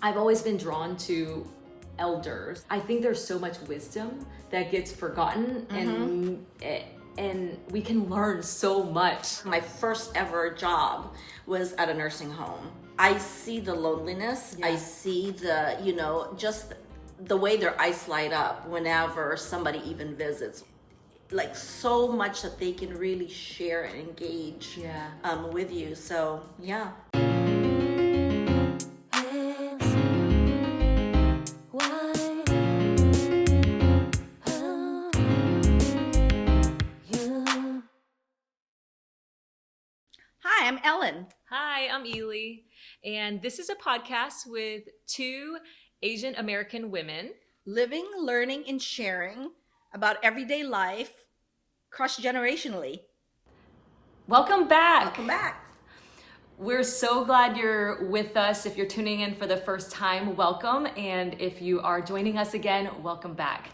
I've always been drawn to elders. I think there's so much wisdom that gets forgotten, and we can learn so much. My first ever job was at a nursing home. I see the loneliness. I see the, just the way their eyes light up whenever somebody even visits. Like so much that they can really share and engage with you. So, yeah. Hi, I'm Ellen. Hi, I'm Elly, and this is a podcast with two Asian American women Living, learning, and sharing about everyday life cross-generationally. Welcome back. Welcome back. We're so glad you're with us. If you're tuning in for the first time, welcome. And if you are joining us again, welcome back.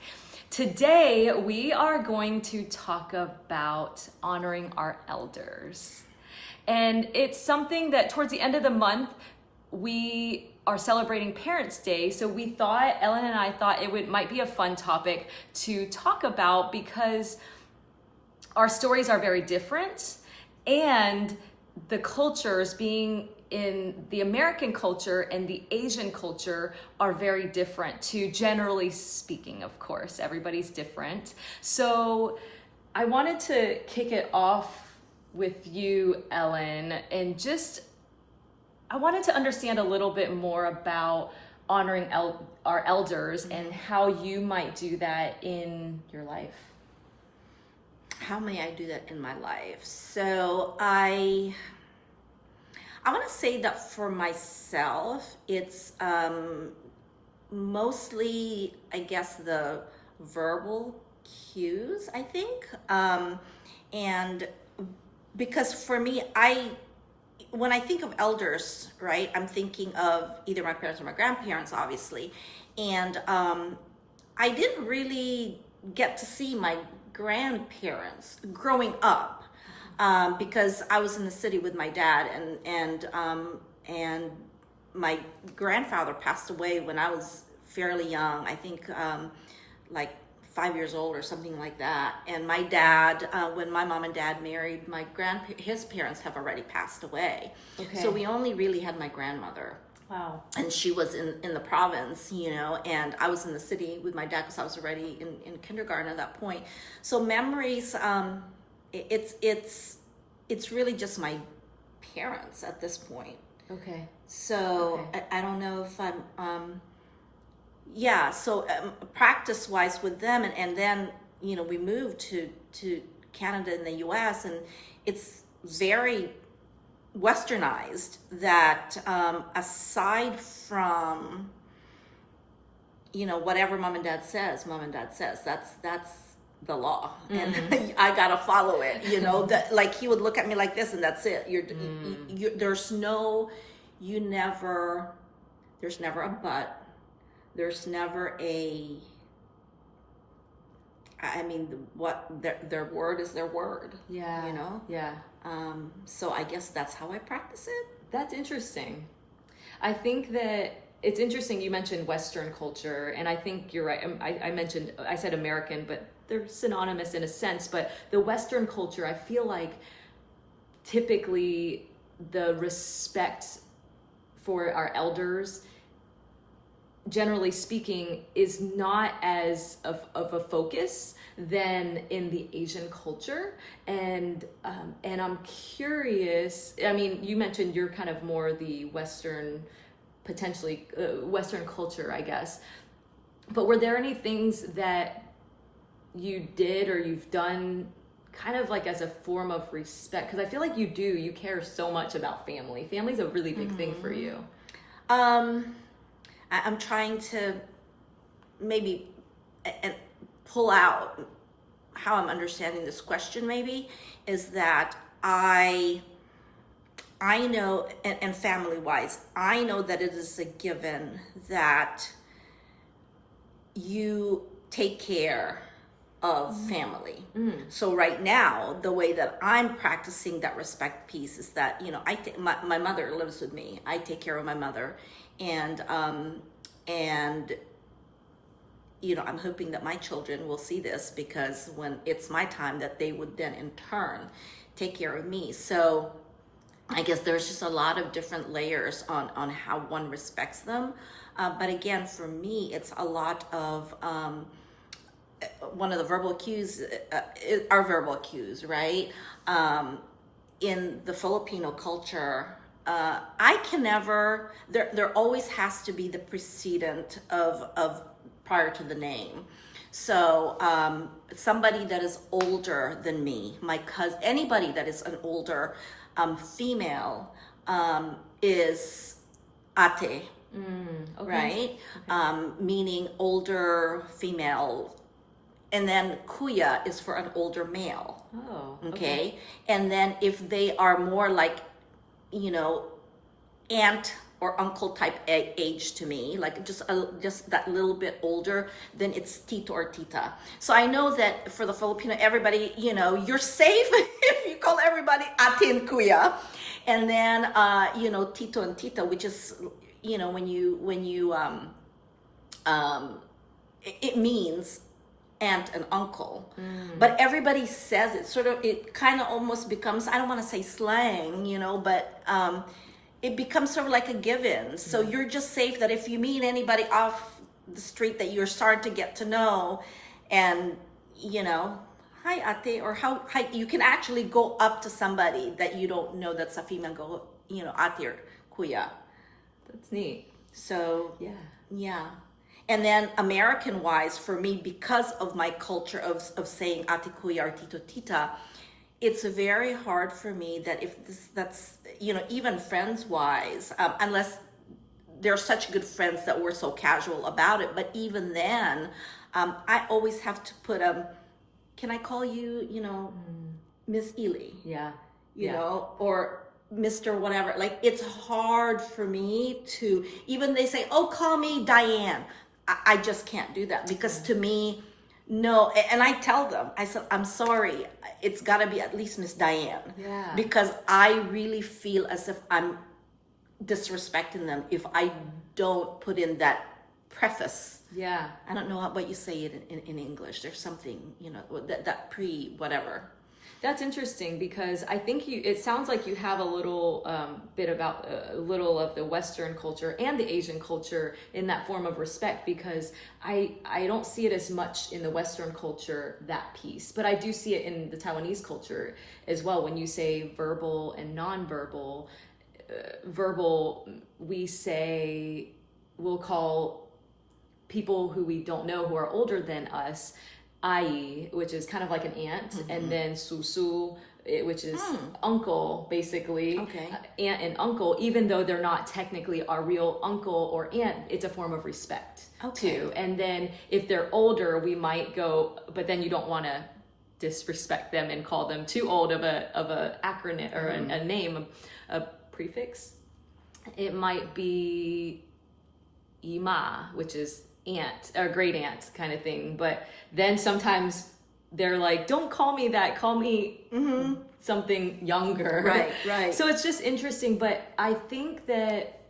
Today, we are going to talk about honoring our elders. And it's something that towards the end of the month, we are celebrating Parents' Day. So we thought, Ellen and I thought might be a fun topic to talk about because our stories are very different, and the cultures, being in the American culture and the Asian culture, are very different too, generally speaking, of course. Everybody's different. So I wanted to kick it off with you, Ellen, and I wanted to understand a little bit more about honoring our elders and how you might do that in your life. How may I do that in my life? So I want to say that for myself, it's mostly, I guess, the verbal cues, I think. And because for me, when I think of elders, right, I'm thinking of either my parents or my grandparents, obviously. And I didn't really get to see my grandparents growing up because I was in the city with my dad, and my grandfather passed away when I was fairly young. I think like 5 years old or something like that. And my dad, when my mom and dad married, his parents have already passed away. Okay. So we only really had my grandmother. Wow. And she was in the province, and I was in the city with my dad because I was already in kindergarten at that point. So memories, it's really just my parents at this point. Okay. So okay. I don't know if I'm, so practice-wise with them, and then, we moved to Canada and the US, and it's very westernized that aside from whatever mom and dad says, that's the law. And I gotta follow it, that, like, he would look at me like this and that's it. There's never a but, there's never their word is their word. Yeah. So I guess that's how I practice it. That's interesting. I think that it's interesting you mentioned Western culture, and I think you're right. I said American, but they're synonymous in a sense. But the Western culture, I feel like typically the respect for our elders, generally speaking, is not as of a focus than in the Asian culture. And I'm curious, you mentioned you're kind of more the Western, potentially Western culture, I guess. But were there any things that you did or you've done kind of like as a form of respect? Because I feel like you care so much about family. Family's a really big thing for you. I'm trying to maybe and pull out how I'm understanding this question, maybe, is that I know, and family-wise, I know that it is a given that you take care of family. So right now, the way that I'm practicing that respect piece is that, you know, my mother lives with me. I take care of my mother, and you know, I'm hoping that my children will see this, because when it's my time, that they would then in turn take care of me. So I guess there's just a lot of different layers on how one respects them. But again, for me, it's a lot of one of the verbal cues are verbal cues, right? In the Filipino culture, I can never, there always has to be the precedent of prior to the name. So somebody that is older than me, my cousin, anybody that is an older female is ate, Okay. right? Meaning older female. And then kuya is for an older male. Oh. Okay. And then if they are more like, you know, aunt or uncle type age to me, like just that little bit older, then it's tito or tita. So I know that for the Filipino, everybody, you know, you're safe if you call everybody ate and kuya. And then, you know, tito and tita, which is, you know, when you it means aunt and uncle. But everybody says it sort of, it kind of almost becomes, I don't want to say slang, you know, but it becomes sort of like a given. So you're just safe that if you meet anybody off the street that you're starting to get to know, and you know, hi ate, or hi, you can actually go up to somebody that you don't know that's a female, go, you know, ate or kuya. That's neat. So Yeah. And then American wise, for me, because of my culture of saying ate kuya or tito tita, it's very hard for me that if that's, you know, even friends wise, unless they're such good friends that we're so casual about it. But even then, I always have to put can I call you, you know, Miss Elly? Yeah. You know, or Mr. whatever. Like, it's hard for me to, even they say, oh, call me Diane. I just can't do that, because to me, no. And I tell them, I said, I'm sorry, it's got to be at least Miss Diane. Yeah. Because I really feel as if I'm disrespecting them if I don't put in that preface. Yeah. I don't know what you say it in English. There's something, you know, that pre whatever. That's interesting, because I think it sounds like you have a little bit about a little of the Western culture and the Asian culture in that form of respect, because I don't see it as much in the Western culture, that piece, but I do see it in the Taiwanese culture as well. When you say verbal and nonverbal, verbal, we'll call people who we don't know who are older than us ai, which is kind of like an aunt, and then susu, which is uncle, basically. Okay. Aunt and uncle, even though they're not technically our real uncle or aunt, it's a form of respect too. And then if they're older, we might go, but then you don't want to disrespect them and call them too old of a acronym or a name, a prefix. It might be ima, which is aunt or great aunt kind of thing. But then sometimes they're like, don't call me that, call me something younger. Right. So it's just interesting. But I think that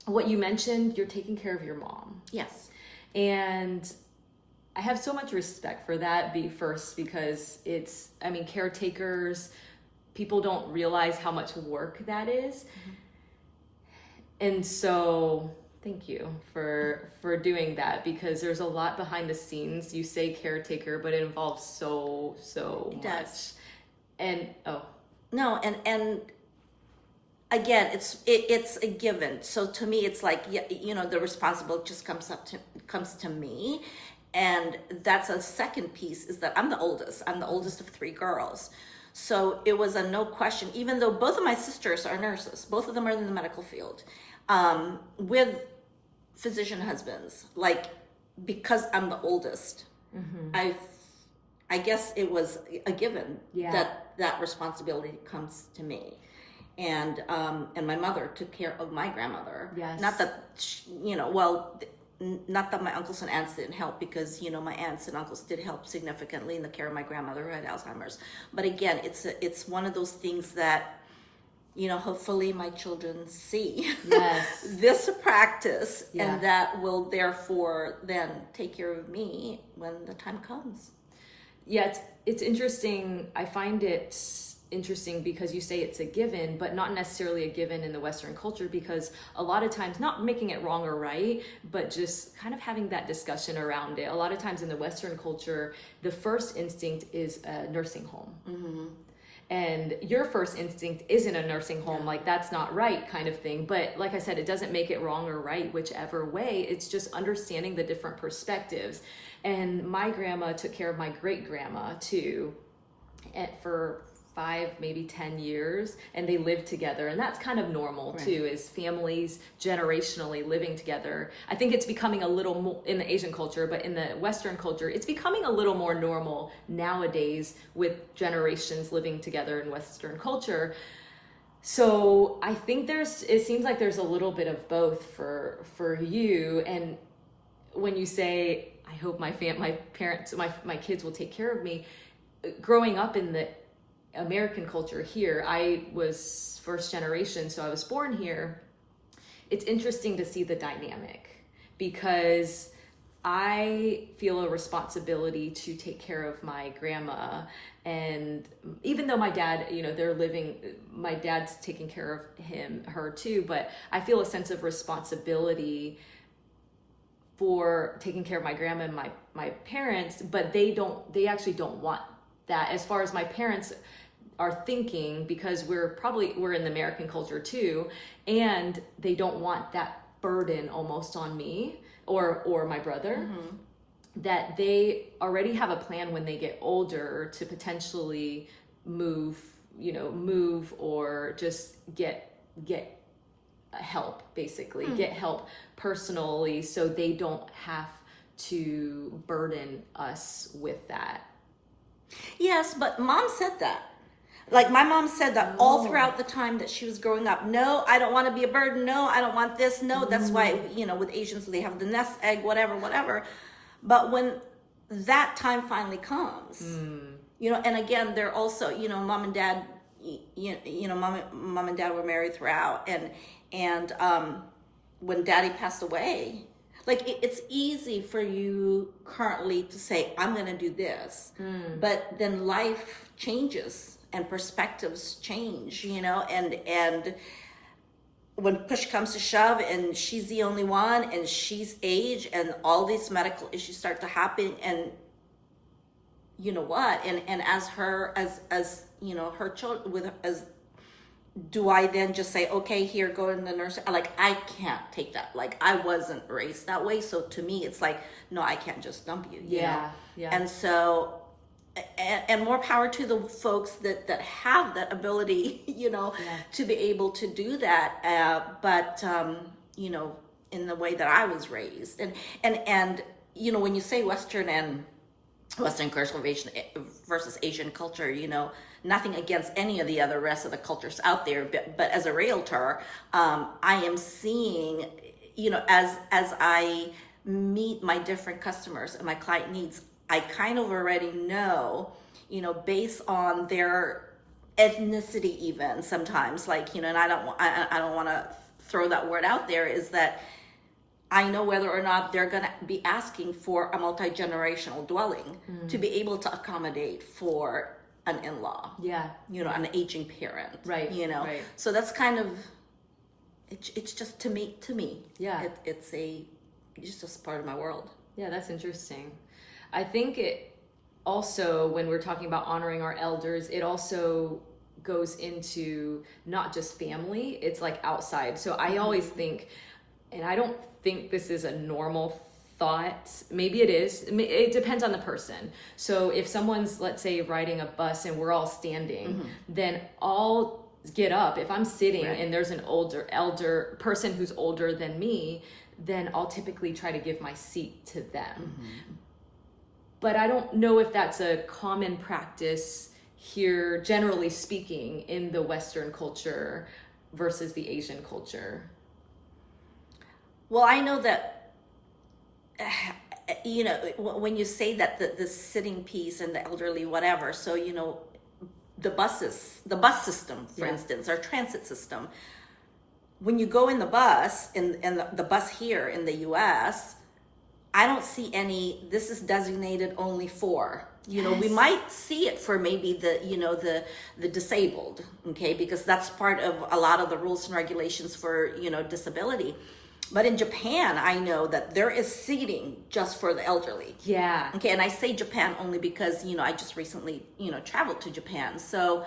what you mentioned, you're taking care of your mom. Yes. And I have so much respect for that, because it's, I mean, caretakers, people don't realize how much work that is. And so thank you for doing that, because there's a lot behind the scenes. You say caretaker, but it involves so much. Does. And no, and again, it's a given. So to me, it's like, you know, the responsibility just comes to me. And that's a second piece, is that I'm the oldest. I'm the oldest of 3 girls. So it was a no question, even though both of my sisters are nurses, both of them are in the medical field, with physician husbands, like, because I'm the oldest, I guess it was a given that responsibility comes to me. And my mother took care of my grandmother. Yes. Not that, you know, well, not that my uncles and aunts didn't help, because my aunts and uncles did help significantly in the care of my grandmother who had Alzheimer's. But again, it's one of those things that hopefully my children see Yes. this practice, Yeah. and that will therefore then take care of me when the time comes. Yeah, it's interesting. I find it interesting because you say it's a given, but not necessarily a given in the Western culture, because a lot of times, not making it wrong or right, but just kind of having that discussion around it. A lot of times in the Western culture, the first instinct is a nursing home. Mm-hmm. And your first instinct isn't a nursing home, like that's not right kind of thing. But like I said, it doesn't make it wrong or right, whichever way. It's just understanding the different perspectives. And my grandma took care of my great grandma too, for 5, maybe 10 years, and they lived together. And that's kind of normal too, is families generationally living together. I think it's becoming a little more in the Asian culture, but in the Western culture, it's becoming a little more normal nowadays with generations living together in Western culture. So I think it seems like there's a little bit of both for you. And when you say, I hope my parents, my kids will take care of me, growing up in the American culture here, I was first generation, so I was born here. It's interesting to see the dynamic, because I feel a responsibility to take care of my grandma. And even though my dad, my dad's taking care of her too, but I feel a sense of responsibility for taking care of my grandma and my parents, but they actually don't want that, as far as my parents are thinking, because we're in the American culture too, and they don't want that burden almost on me or my brother. Mm-hmm. That they already have a plan when they get older to potentially move or just get help, basically. Get help personally, so they don't have to burden us with that. Yes, but mom said that. Like, my mom said that all throughout the time that she was growing up. No, I don't want to be a burden. No, I don't want this. No, that's why, with Asians, they have the nest egg, whatever. But when that time finally comes, and again, they're also, mom and dad, mom and dad were married throughout. And when daddy passed away, like, it's easy for you currently to say, I'm going to do this. But then life changes and perspectives change, and when push comes to shove and she's the only one and she's age and all these medical issues start to happen, and you know what? And as her children, do I then just say, okay, here, go in the nursery? Like, I can't take that. Like, I wasn't raised that way. So to me, it's like, no, I can't just dump you. Yeah. And so, and more power to the folks that have that ability, to be able to do that. But in the way that I was raised, and when you say Western culture versus Asian culture, nothing against any of the other rest of the cultures out there, but as a realtor, I am seeing, as I meet my different customers and my client needs, I kind of already know, based on their ethnicity, even sometimes, like, and I don't want to throw that word out there, is that I know whether or not they're going to be asking for a multi-generational dwelling to be able to accommodate for an in-law, an aging parent, right? Right. So that's kind of, it's just to me, it's just part of my world. Yeah, that's interesting. I think it also, when we're talking about honoring our elders, it also goes into not just family, it's like outside. So I always think, and I don't think this is a normal thought, maybe it is, it depends on the person. So if someone's, let's say, riding a bus and we're all standing, then I'll get up. If I'm sitting and there's an elder person who's older than me, then I'll typically try to give my seat to them. But I don't know if that's a common practice here, generally speaking, in the Western culture versus the Asian culture. Well, I know that you know, when you say that the sitting piece and the elderly, whatever, so, you know, the bus system, for instance, our transit system, when you go in the bus, in the bus here in the US, I don't see any, this is designated only for, you know, we might see it for maybe the, you know, the disabled, okay, because that's part of a lot of the rules and regulations for, you know, disability. But in Japan, I know that there is seating just for the elderly. Yeah. Okay, and I say Japan only because, you know, I just recently, you know, traveled to Japan. So,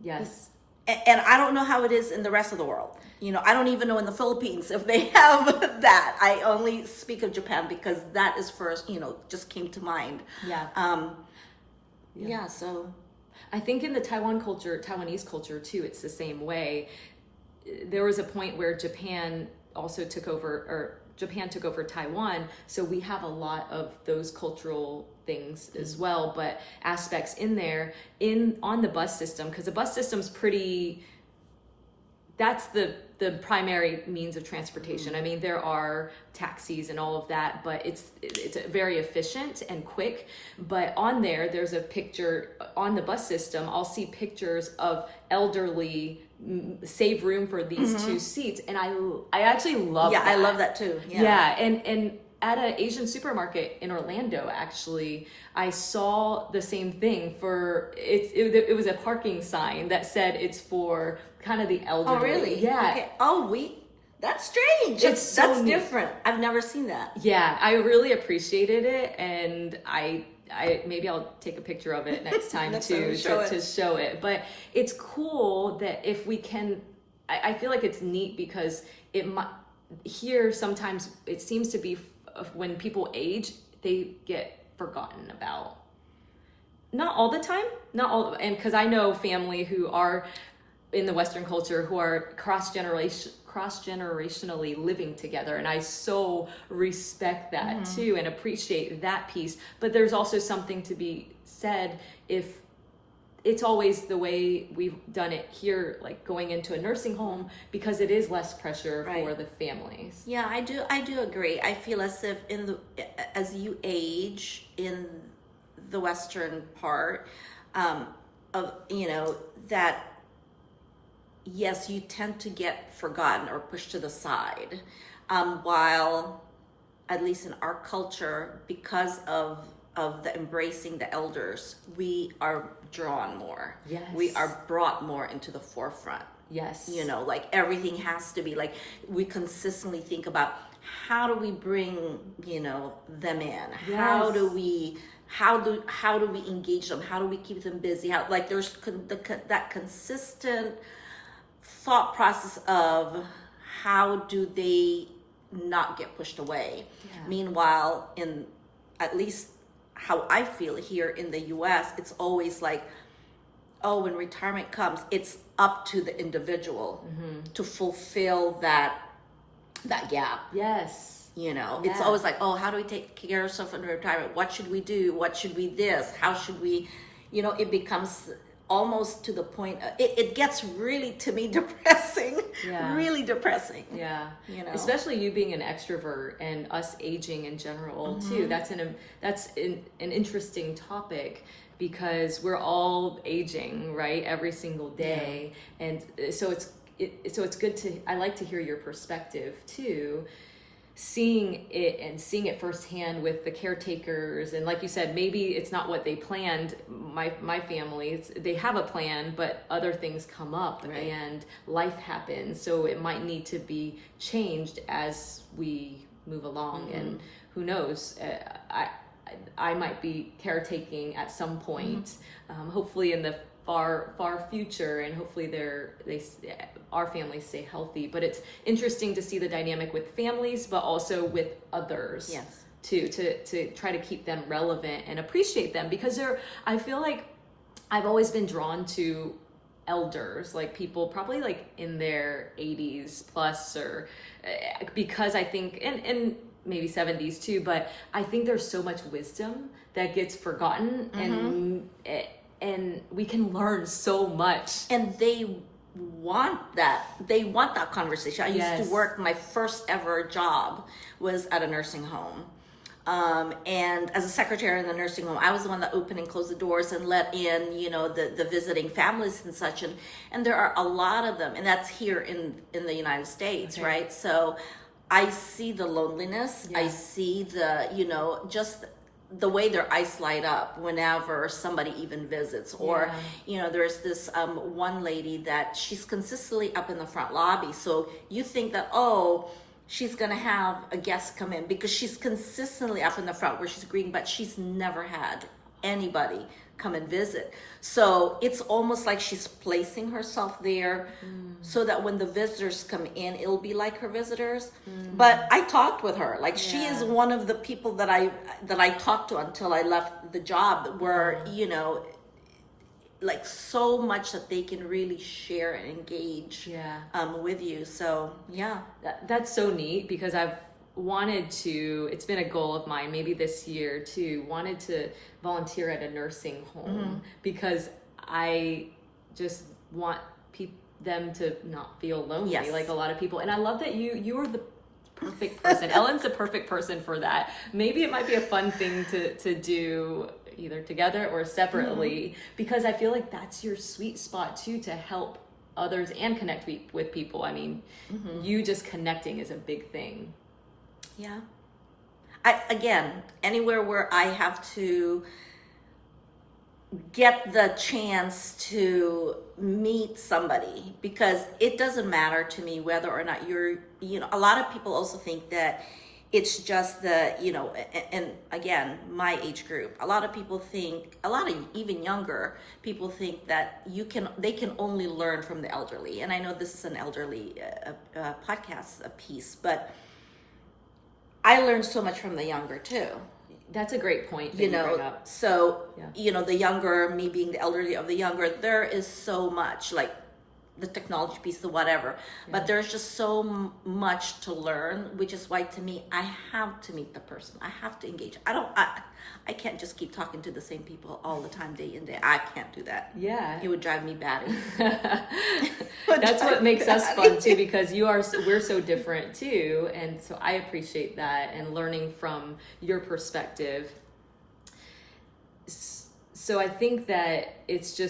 yes. And I don't know how it is in the rest of the world. You know, I don't even know in the Philippines if they have that. I only speak of Japan because that is first, you know, just came to mind. Yeah. Yeah, so. I think in the Taiwanese culture too, it's the same way. There was a point where Japan took over Taiwan, so we have a lot of those cultural things as well, but aspects in there on the bus system, because the bus system's that's the primary means of transportation. I mean, there are taxis and all of that, but it's very efficient and quick. But on there's a picture on the bus system. I'll see pictures of elderly, save room for these two seats, and I actually love that. I love that too. Yeah, and at an Asian supermarket in Orlando, actually, I saw the same thing it was a parking sign that said it's for kind of the elderly. Oh, really? Yeah. Okay. Oh, that's strange. That's that's different. I've never seen that. Yeah, I really appreciated it, and I maybe I'll take a picture of it next time to show it. But it's cool that if we can, I feel like it's neat because here sometimes it seems to be when people age, they get forgotten about. Not all the time, and because I know family who are in the Western culture who are cross-generationally living together, and I so respect that too and appreciate that piece. But there's also something to be said if it's always the way we've done it here, like going into a nursing home, because it is less pressure for the families. Yeah, I do agree. I feel as if as you age in the Western part of, you know, that yes, you tend to get forgotten or pushed to the side, while at least in our culture, because of the embracing the elders, we are drawn more. Yes. We are brought more into the forefront. Yes. You know, like everything has to be like, we consistently think about how do we bring, you know, them in? Yes. How do we engage them? How do we keep them busy? There's that consistent thought process of how do they not get pushed away. Yeah. Meanwhile, in at least how I feel here in the US, it's always like, oh, when retirement comes, it's up to the individual to fulfill that gap. Yes. You know, it's always like, oh, how do we take care of ourselves in retirement? What should we do? What should we this? How should we, you know, it becomes almost to the point, it gets really, to me, depressing. Yeah. Really depressing. Yeah. You know, especially you being an extrovert and us aging in general too. That's an interesting topic because we're all aging, right? Every single day. Yeah. And so it's good I like to hear your perspective too, seeing it firsthand with the caretakers. And like you said, maybe it's not what they planned. My family, they have a plan, but other things come up and life happens, so it might need to be changed as we move along. And who knows, I might be caretaking at some point, hopefully in the far future, and hopefully our families stay healthy. But it's interesting to see the dynamic with families, but also with others. Yes. Too, to try to keep them relevant and appreciate them, because I feel like I've always been drawn to elders, like people probably like in their 80s plus, or because I think and maybe 70s too, but I think there's so much wisdom that gets forgotten, and we can learn so much. And they they want that conversation. I Yes. used to work, my first ever job was at a nursing home. And as a secretary in the nursing home, I was the one that opened and closed the doors and let in, the visiting families and such. And there are a lot of them, and that's here in the United States, Okay. right? So I see the loneliness. Yeah. I see just the way their eyes light up whenever somebody even visits. Or, there's this one lady that she's consistently up in the front lobby. So you think that, she's going to have a guest come in because she's consistently up in the front where she's greeting, but she's never had anybody come and visit. So it's almost like she's placing herself there so that when the visitors come in, it'll be like her visitors. But I talked with her. Like, she is one of the people that I talked to until I left the job, where, like, so much that they can really share and engage with you. So, yeah. That's so neat, because I've wanted to, it's been a goal of mine, maybe this year too, wanted to volunteer at a nursing home, because I just want them to not feel lonely, like a lot of people. And I love that you are the perfect person. Ellen's the perfect person for that. Maybe it might be a fun thing to do either together or separately, because I feel like that's your sweet spot too, to help others and connect with people. I mean, you just connecting is a big thing. Yeah. Again, anywhere where I have to get the chance to meet somebody, because it doesn't matter to me whether or not a lot of people also think that it's just and again, my age group, a lot of people think, a lot of even younger people think that they can only learn from the elderly. And I know this is an elderly podcast piece, but I learned so much from the younger too. That's a great point that you bring up. So, the younger, me being the elderly of the younger, there is so much, like the technology piece, the whatever, but there's just so much to learn, which is why, to me, I have to meet the person. I have to engage. I can't just keep talking to the same people all the time, day in, day. I can't do that. Yeah. It would drive me batty. That's what makes us fun too, because we're so different too. And so I appreciate that, and learning from your perspective. So I think that it's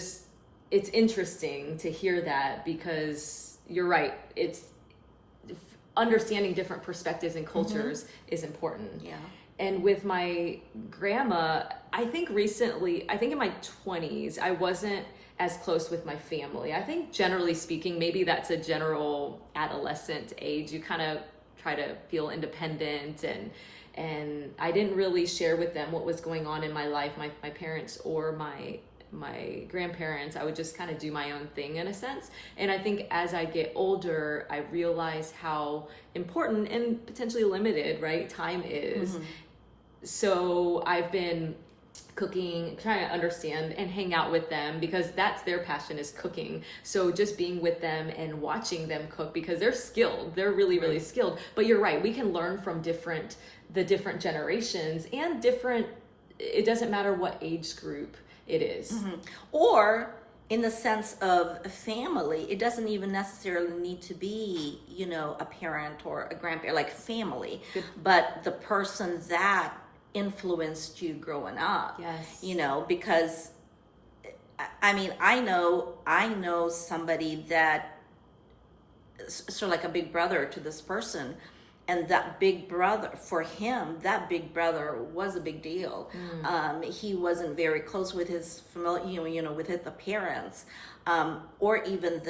interesting to hear that, because you're right. It's understanding different perspectives and cultures is important. Yeah. And with my grandma, I think in my 20s, I wasn't as close with my family. I think generally speaking, maybe that's a general adolescent age. You kind of try to feel independent, and I didn't really share with them what was going on in my life, my parents or my grandparents. I would just kind of do my own thing in a sense. And I think as I get older, I realize how important and potentially limited, right, time is. So I've been cooking, trying to understand and hang out with them, because that's their passion, is cooking. So just being with them and watching them cook, because they're skilled. They're really, really skilled. But you're right. We can learn from the different generations, and it doesn't matter what age group it is. Or in the sense of family, it doesn't even necessarily need to be, a parent or a grandparent, like family, but the person that influenced you growing up. Yes. Because I mean, I know somebody that sort of like a big brother to this person. And that big brother, for him, that big brother was a big deal. He wasn't very close with his family, with the parents, or even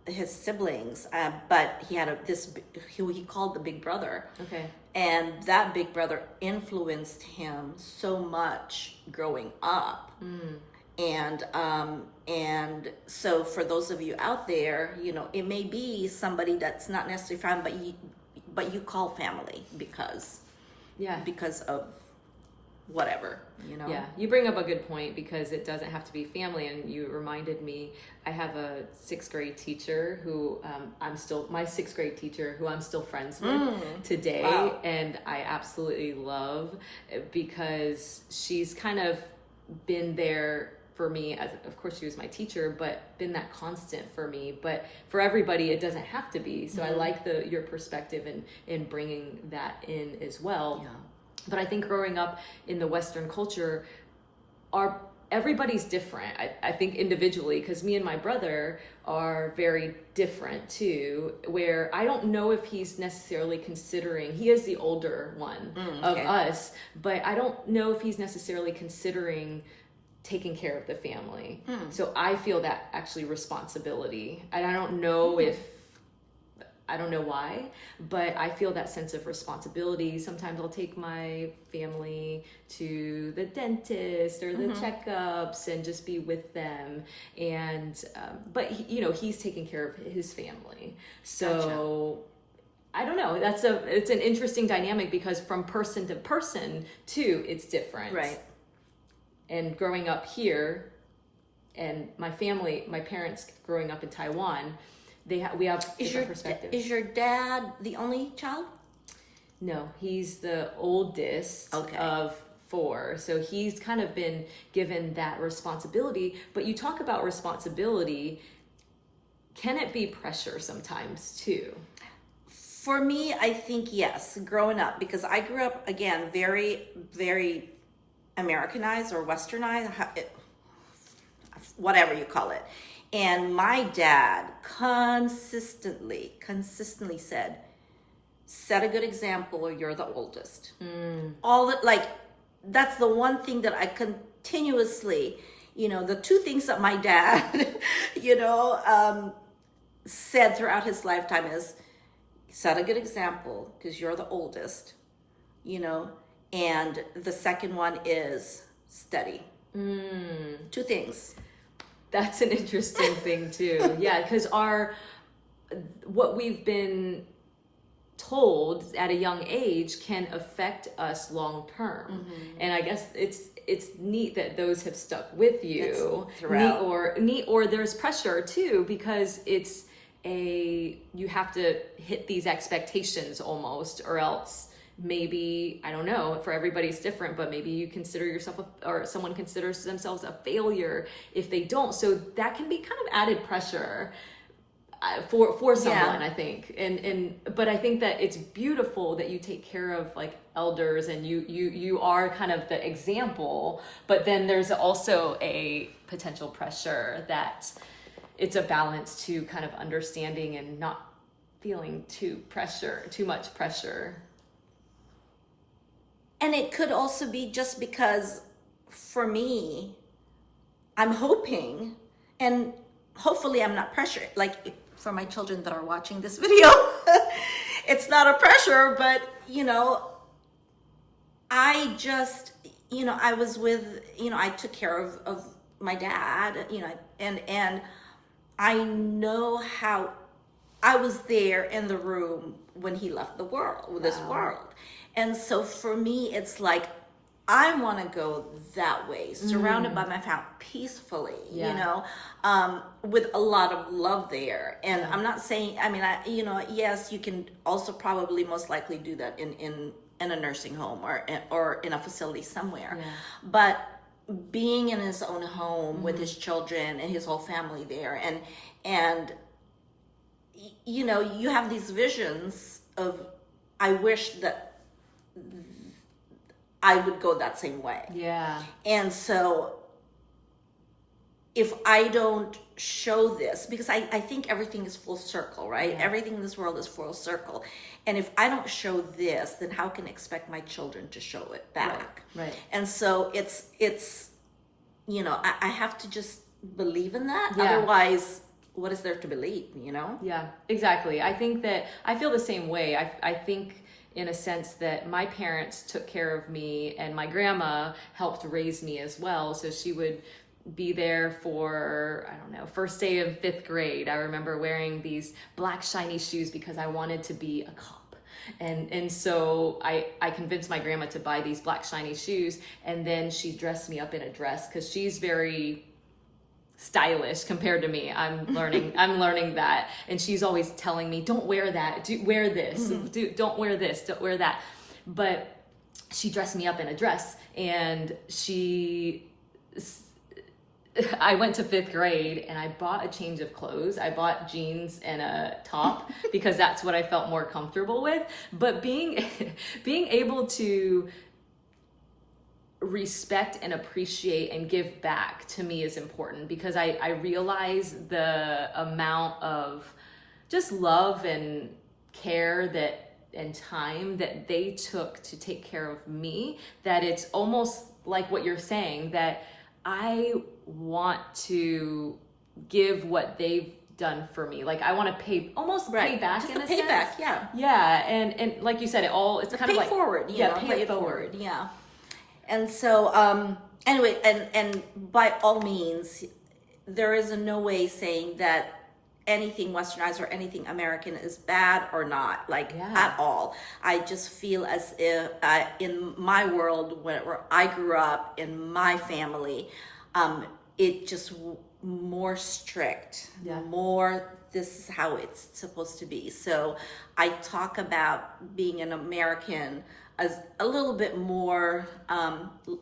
his siblings. But he had he called the big brother. Okay. And that big brother influenced him so much growing up. And so for those of you out there, it may be somebody that's not necessarily family, but you call family because of whatever, Yeah, you bring up a good point, because it doesn't have to be family. And you reminded me, I have a sixth grade teacher who my sixth grade teacher who I'm still friends with today. Wow. And I absolutely love, because she's kind of been there for me, as of course she was my teacher, but been that constant for me. But for everybody, it doesn't have to be. So I like your perspective in bringing that in as well. Yeah. But I think growing up in the Western culture, everybody's different. I think individually, because me and my brother are very different too, where I don't know if he's necessarily considering, he is the older one of us, but I don't know if he's necessarily considering taking care of the family. So I feel that actually responsibility. And I don't know I don't know why, but I feel that sense of responsibility. Sometimes I'll take my family to the dentist or the checkups and just be with them. And, but he's taking care of his family. So I don't know. It's an interesting dynamic because from person to person too, it's different. Right. And growing up here and my parents growing up in Taiwan, we have different perspectives. Is your dad the only child? No, he's the oldest of 4. So he's kind of been given that responsibility. But you talk about responsibility, can it be pressure sometimes too? For me, I think yes, growing up, because I grew up, again, very, very Americanized or Westernized, whatever you call it. And my dad consistently said, set a good example or you're the oldest. That's the one thing that I continuously, the 2 things that my dad, said throughout his lifetime is set a good example because you're the oldest, and the second one is study. 2 things. That's an interesting thing too. Yeah, because what we've been told at a young age can affect us long term. And I guess it's neat that those have stuck with you. Neat or there's pressure too, because you have to hit these expectations almost, or else maybe, I don't know, for everybody's different, but maybe you consider yourself or someone considers themselves a failure if they don't. So that can be kind of added pressure for someone, I think. But I think that it's beautiful that you take care of like elders and you are kind of the example, but then there's also a potential pressure that it's a balance to kind of understanding and not feeling too much pressure. And it could also be just because for me, I'm hoping, and hopefully I'm not pressured. Like for my children that are watching this video, it's not a pressure, but I just, I was with, I took care of my dad, and I know how I was there in the room when he left the world, this world. And so for me, it's like, I want to go that way, surrounded by my family, peacefully, with a lot of love there. And I'm not saying, yes, you can also probably most likely do that in a nursing home or in a facility somewhere. Yeah. But being in his own home with his children and his whole family there, and you have these visions of, I wish that I would go that same way. Yeah. And so if I don't show this, because I think everything is full circle, right? Yeah. Everything in this world is full circle. And if I don't show this, then how can I expect my children to show it back? Right. And so it's I have to just believe in that. Yeah. Otherwise, what is there to believe, Yeah, exactly. I think that I feel the same way. I think in a sense that my parents took care of me and my grandma helped raise me as well. So she would be there for, I don't know, first day of 5th grade. I remember wearing these black shiny shoes because I wanted to be a cop. And so I convinced my grandma to buy these black shiny shoes, and then she dressed me up in a dress because she's very stylish compared to me. I'm learning that, and she's always telling me, don't wear that, wear this, don't wear this, don't wear that. But she dressed me up in a dress, and I went to 5th grade and I bought a change of clothes. I bought jeans and a top because that's what I felt more comfortable with. But being able to respect and appreciate and give back to me is important, because I realize the amount of just love and care and time that they took to take care of me, that it's almost like what you're saying, that I want to give what they've done for me. Like, I want to pay back, just in a pay sense. back, yeah. Yeah, and like you said, it's kind of like forward, pay it forward. Yeah. And so anyway, and by all means, there is in no way saying that anything westernized or anything American is bad or not, at all. I just feel as if in my world, where I grew up, in my family, it just more strict, more this is how it's supposed to be. So I talk about being an American as a little bit more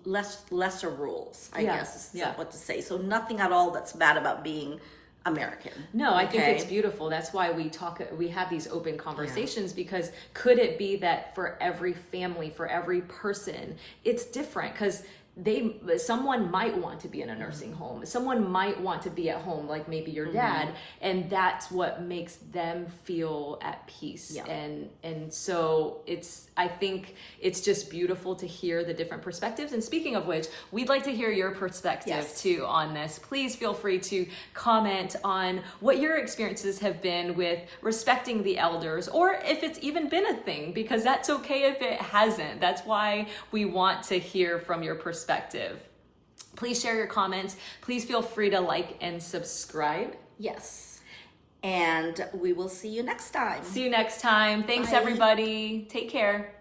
lesser rules, I guess is what to say. So nothing at all that's bad about being American. No, I think it's beautiful. That's why we have these open conversations, because could it be that for every family, for every person, it's different? Because someone might want to be in a nursing home, someone might want to be at home, like maybe your dad, and that's what makes them feel at peace. And so I think it's just beautiful to hear the different perspectives. And speaking of which, we'd like to hear your perspective too on this. Please feel free to comment on what your experiences have been with respecting the elders, or if it's even been a thing, because that's okay if it hasn't. That's why we want to hear from your perspective. Please share your comments. Please feel free to like and subscribe. Yes. And we will see you next time. See you next time. Thanks, everybody. Take care.